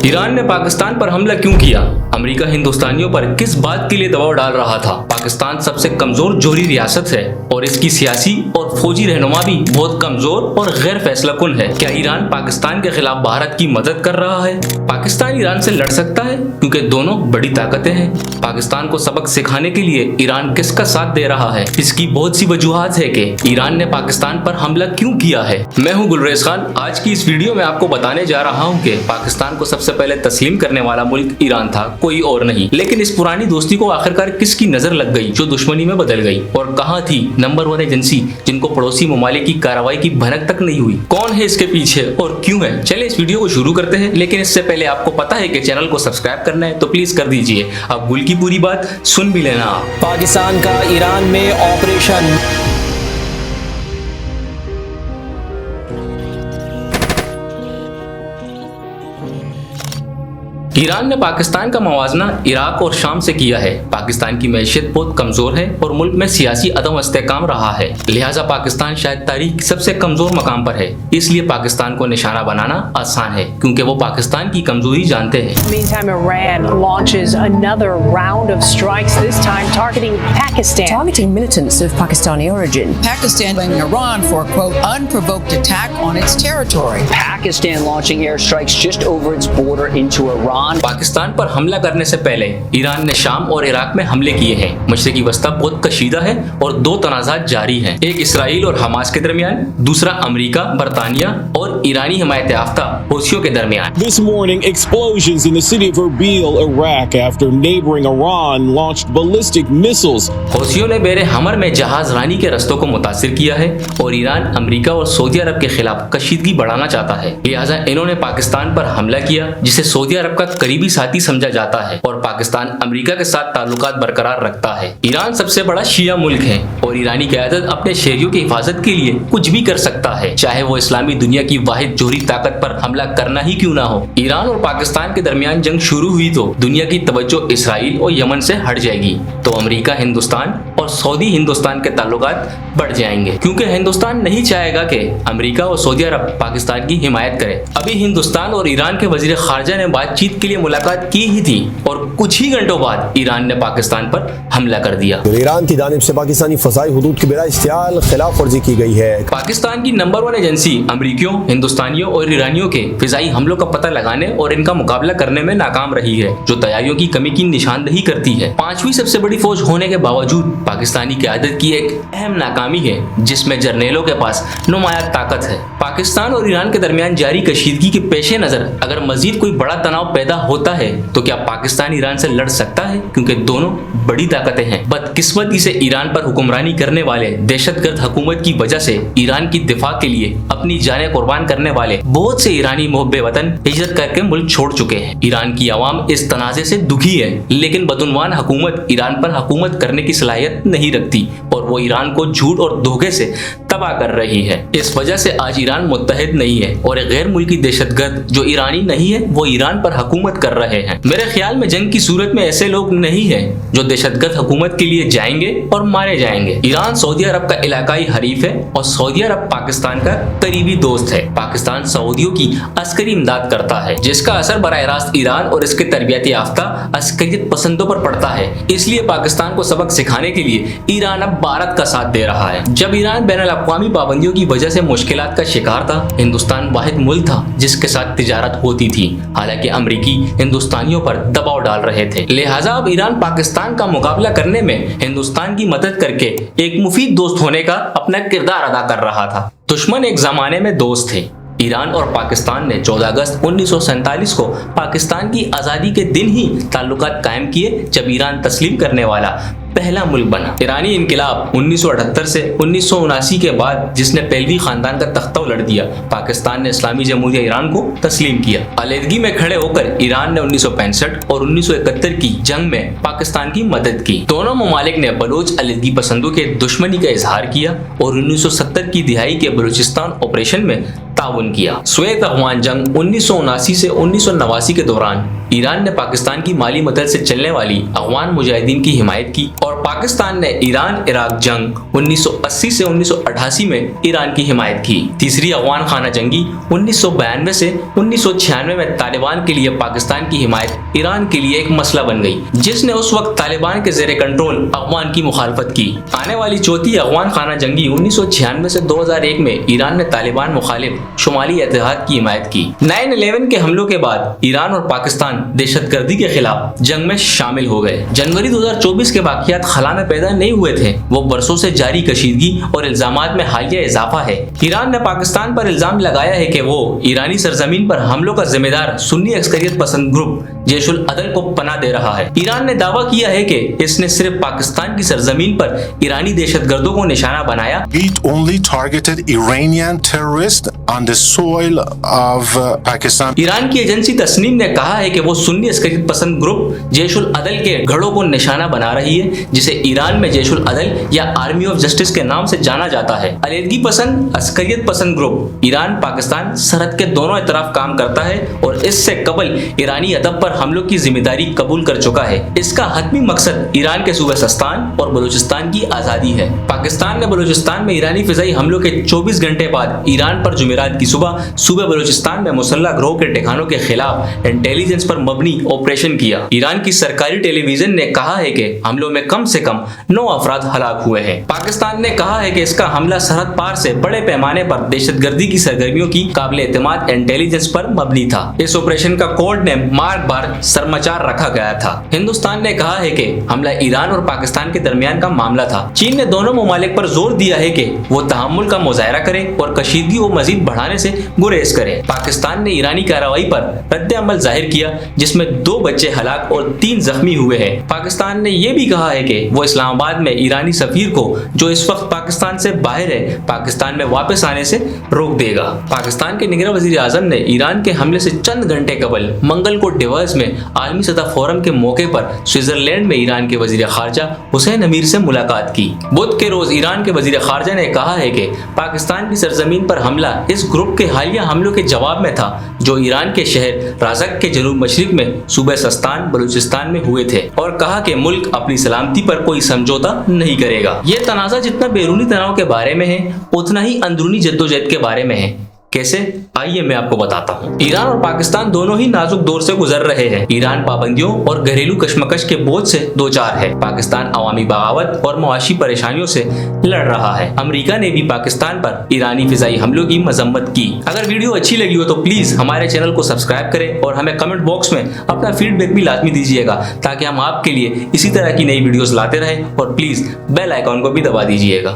Iran ने पाकिस्तान पर हमला क्यों किया? अमेरिका हिंदुस्तानियों पर किस बात के लिए दबाव डाल रहा था? पाकिस्तान सबसे कमजोर जोरी रियासत है और इसकी सियासी और फौजी रहनुमा भी बहुत कमजोर और गैर फैसलाकुन है। क्या ईरान पाकिस्तान के खिलाफ भारत की मदद कर रहा है? पाकिस्तान ईरान से लड़ सकता है क्योंकि दोनों बड़ी ताकतें हैं। पाकिस्तान को सबक सिखाने के लिए ईरान किसका साथ दे रहा है? इसकी बहुत सी वजूहात है कि ईरान ने पाकिस्तान पर हमला क्यों किया है। मैं हूं गुलरेज खान। आज की इस वीडियो में आपको बताने जा रहा हूं कि पाकिस्तान को सबसे पहले तस्लीम करने वाला मुल्क ईरान था, कोई और नहीं। लेकिन इस पुरानी दोस्ती को आखिरकार किसकी नजर लग गई जो दुश्मनी में बदल गई? और कहां थी नंबर 1 एजेंसी जिनको पड़ोसी ममालिक की कार्रवाई की भनक तक नहीं हुई? कौन है इसके पीछे और क्यों है? चलिए इस वीडियो को शुरू करते हैं। लेकिन इससे पहले आपको पता है कि चैनल को सब्सक्राइब करना है तो प्लीज कर दीजिए। अब गुल की पूरी बात सुन भी लेना आप। पाकिस्तान का ईरान में ऑपरेशन। ईरान ने पाकिस्तान का मवाजना इराक और शाम से किया है। पाकिस्तान की मैशियत बहुत कमजोर है और मुल्क में सियासी अदम इस्तेहकाम रहा है, लिहाजा पाकिस्तान शायद तारीख सबसे कमजोर मकाम पर है। इसलिए पाकिस्तान को निशाना बनाना आसान है क्योंकि वो पाकिस्तान की कमजोरी जानते हैं। Meantime, Iran launches another round of strikes, this time targeting Pakistan. Targeting militants of Pakistani origin. Pakistan blaming Iran for a quote unprovoked attack on its territory. Pakistan launching airstrikes just over its border into Iran. Pakistan पर हमला करने से पहले Iran ने शाम और Iraq में हमले किए हैं। मशरिकी वस्ता बहुत कशीदा है और दो तनाज़ात जारी हैं, एक इसराइल और हमास के दरमियान, दूसरा अमेरिका, बरतानिया और ईरानी हिमायत याफ्ता हौसियों के दरमियान। This morning, explosions in the city of Erbil, Iraq, after neighboring Iran launched ballistic missiles. हौसियों ने बेरे हमर में जहाज रानी के रस्तों को मुतासिर किया है और ईरान अमेरिका और सऊदी अरब के खिलाफ कशीदगी बढ़ाना चाहता है, लिहाजा इन्होंने पाकिस्तान पर हमला किया जिसे सऊदी अरब का करीबी साथी समझा जाता है और पाकिस्तान अमेरिका के साथ ताल्लुकात बरकरार रखता है। ईरान सबसे बड़ा शिया मुल्क है और ईरानी क़यादत अपने शहरियों की हिफाजत के लिए कुछ भी कर सकता है, चाहे वो इस्लामी दुनिया की वाहिद जोहरी ताकत पर हमला करना ही क्यों ना हो। ईरान और पाकिस्तान के दरमियान जंग शुरू हुई तो दुनिया की तवज्जो इसराइल और यमन से हट जाएगी, तो अमेरिका हिंदुस्तान और सऊदी हिंदुस्तान के ताल्लुकात बढ़ जाएंगे क्योंकि हिंदुस्तान नहीं चाहेगा कि अमेरिका और सऊदी अरब पाकिस्तान की हिमायत करे। अभी हिंदुस्तान और ईरान के वजीर खारजा ने बातचीत के लिए मुलाकात की ही थी और कुछ ही घंटों बाद ईरान ने पाकिस्तान पर हमला कर दिया। ईरान की जानिब से पाकिस्तानी फ़ज़ाई हुदूद की बिला इश्तियाल खिलाफ वर्जी की गई है। पाकिस्तान की नंबर 1 एजेंसी अमरीकियों, हिंदुस्तानियों और ईरानियों के फिजाई हमलों का पता लगाने और इनका मुकाबला करने में नाकाम रही है, जो तैयारियों की कमी की निशानदही करती है। 5वीं सबसे बड़ी फौज होने के बावजूद पाकिस्तानी क़यादत की एक अहम नाकामी है जिसमें जर्नेलों के पास नुमाया ताकत है। पाकिस्तान और ईरान के दरमियान जारी कशीदगी के पेश नजर अगर मजीद कोई बड़ा तनाव पैदा होता है तो क्या पाकिस्तान ईरान से लड़ सकता है? क्योंकि दोनों बड़ी ताकतें हैं। बदकिस्मती से ईरान पर हुक्मरानी करने वाले दहशतगर्द हुकूमत की वजह से ईरान की दिफा के लिए अपनी जानें कुर्बान करने वाले बहुत से ईरानी मुहब्बे वतन हिजरत करके मुल्क छोड़ चुके हैं। ईरान की आवाम इस तनाज़े से दुखी है, लेकिन बदउनवान हुकूमत ईरान पर हुकूमत करने की सलाहियत नहीं रखती और वो ईरान को झूठ और धोखे से तबाह कर रही है। इस वजह से आज ईरान मुत्तहिद नहीं है और एक गैर मुल्की दहशतगर्द जो ईरानी नहीं है वो ईरान पर हुकूमत कर रहे हैं। मेरे ख्याल में जंग की सूरत में ऐसे लोग नहीं हैं जो दहशतगर्द हुकूमत के लिए जाएंगे और मारे जाएंगे। ईरान सऊदी अरब का इलाकाई हरीफ है और सऊदी अरब पाकिस्तान का करीबी दोस्त है। पाकिस्तान सऊदियों की अस्करी इमदाद करता है जिसका असर बराह रास्त ईरान और इसके तरबियत याफ्ता अस्करियत पसंदों पर पड़ता है। इसलिए पाकिस्तान को सबक सिखाने के लिए ईरान अब भारत का साथ दे रहा है। जब ईरान बैनुल अक़वामी पाबंदियों की वजह से मुश्किलात का शिकार था, हिंदुस्तान वाहिद मुल्क था जिसके साथ तिजारत होती थी, हालांकि अमरीकी हिंदुस्तानियों पर दबाव डाल रहे थे। लिहाजा अब ईरान पाकिस्तान का मुकाबला करने में हिंदुस्तान की मदद करके एक मुफीद दोस्त होने का अपना किरदार अदा कर रहा था। दुश्मन एक जमाने में दोस्त थे। ईरान और पाकिस्तान ने 14 अगस्त 1947 को पाकिस्तान की आज़ादी के दिन ही ताल्लुकात कायम किए जब ईरान तस्लीम करने वाला पहला मुल्क बना। ईरानी इनकलाब 1978 से 1979 के बाद जिसने पहलवी खानदान का तख्ता उलट दिया, पाकिस्तान ने इस्लामी जमहूरिया ईरान को तस्लीम किया। अलहदगी में खड़े होकर ईरान ने 1965 और 1971 की जंग में पाकिस्तान की मदद की। दोनों ममालिक ने बलोच अलहदगी पसंदों के दुश्मनी का इजहार किया और 1970 की दिहाई के बलूचिस्तान ऑपरेशन में ताउन किया। स्वेत अफगान जंग 1979 से 1989 के दौरान ईरान ने पाकिस्तान की माली मदद से चलने वाली अफगान मुजाहिदीन की हिमायत की और पाकिस्तान ने ईरान इराक जंग 1980 से 1988 में ईरान की हिमायत की। तीसरी अफगान खाना जंगी 1992 से 1996 में तालिबान के लिए पाकिस्तान की हिमायत ईरान के लिए एक मसला बन गई, जिसने उस वक्त तालिबान के जेरे कंट्रोल अफगान की मुखालफत की। आने वाली चौथी अफगान खाना जंगी 1996 से 2001 में ईरान ने तालिबान मुखालिफ शुमाली इत्तेहाद की हिमायत की। 9/11 के हमलों के बाद ईरान और पाकिस्तान दहशतगर्दी के खिलाफ जंग में शामिल हो गए। जनवरी 2024 के वाक़यात खला में पैदा नहीं हुए थे, वो बरसों से जारी कशीदगी और इल्जामात में हालिया इजाफा है। ईरान ने पाकिस्तान पर इल्जाम लगाया है कि वो ईरानी सरजमीन पर हमलों का जिम्मेदार सुन्नी अक्सरियत पसंद ग्रुप जैशुल अदल को पनाह दे रहा है। ईरान ने दावा किया है कि इसने सिर्फ पाकिस्तान की सरजमीन पर ईरानी दहशतगर्दों को निशाना बनाया। It only targeted Iranian terrorists on the soil of Pakistan. Iran की एजेंसी तस्नीम ने कहा है कि वो सुन्नी अस्करियत पसंद ग्रुप जैशुल अदल के घड़ों को निशाना बना रही है, जिसे ईरान में जैशुल अदल या आर्मी ऑफ जस्टिस के नाम से जाना जाता है। अलैदगी पसंद अस्करियत पसंद ग्रुप ईरान पाकिस्तान सरहद के दोनों तरफ काम करता है और इससे कबल ईरानी अदब पर हमलों की जिम्मेदारी कबूल कर चुका है। इसका हतमी मकसद ईरान के सूबे सिस्तान और बलूचिस्तान की आज़ादी है। पाकिस्तान ने बलूचिस्तान में ईरानी फिजाई हमलों के 24 घंटे बाद ईरान पर जुमेरात की सुबह सूबे बलूचिस्तान में मुसल्लह ग्रोह के ठिकानों के खिलाफ इंटेलिजेंस पर मबनी ऑपरेशन किया। ईरान की सरकारी टेलीविजन ने कहा है कि हमलों में कम से कम 9 अफराद हलाक हुए हैं। पाकिस्तान ने कहा है कि इसका हमला सरहद पार से बड़े पैमाने पर दहशतगर्दी की सरगर्मियों की काबिल एतमाद इंटेलिजेंस पर मबनी था। इस ऑपरेशन का कोड नेम मार्क बार सरमचार रखा गया था। हिंदुस्तान ने कहा है कि हमला ईरान और पाकिस्तान के दरमियान का मामला था। चीन ने दोनों ममालिक पर जोर दिया है कि वो तहम्मुल का मुजाहरा करे और कशीदगी को मजीद बढ़ाने से गुरेज करे। पाकिस्तान ने ईरानी कार्रवाई पर रद्द अमल जाहिर किया, जिसमें 2 बच्चे हलाक और 3 जख्मी हुए हैं। पाकिस्तान ने यह भी कहा है कि वो इस्लामाबाद में ईरानी सफीर को, जो इस वक्त पाकिस्तान से बाहर है, पाकिस्तान में वापस आने से रोक देगा। पाकिस्तान के निगरान वजीर आजम ने ईरान के हमले से चंद घंटे कबल मंगल को डिवर्स में आलमी सतह फोरम के मौके पर स्विट्जरलैंड में ईरान के वजीर खारजा हुसैन अमीर से मुलाकात की। बुध के रोज ईरान के वजीर खारजा ने कहा है कि पाकिस्तान की सरजमीन पर हमला इस ग्रुप के हालिया हमलों के जवाब में था, जो ईरान के शहर राज़क के जनूब मशरिक में सूबे सिस्तान बलूचिस्तान में हुए थे, और कहा कि मुल्क अपनी सलामती पर कोई समझौता नहीं करेगा। ये तनाज़ा जितना बैरूनी तनाव के बारे में है, उतना ही अंदरूनी जद्दोजहद के बारे में है। कैसे? आइए मैं आपको बताता हूँ। ईरान और पाकिस्तान दोनों ही नाजुक दौर से गुजर रहे हैं। ईरान पाबंदियों और घरेलू कशमकश के बोझ से दो चार है। पाकिस्तान अवामी बगावत और मुआशी परेशानियों से लड़ रहा है। अमेरिका ने भी पाकिस्तान पर ईरानी फिजाई हमलों की मजम्मत की। अगर वीडियो अच्छी लगी हो तो प्लीज हमारे चैनल को सब्सक्राइब करें और हमें कमेंट बॉक्स में अपना फीडबैक भी लाजमी दीजिएगा, ताकि हम आपके लिए इसी तरह की नई वीडियोस लाते रहें। और प्लीज बेल आइकॉन को भी दबा दीजिएगा।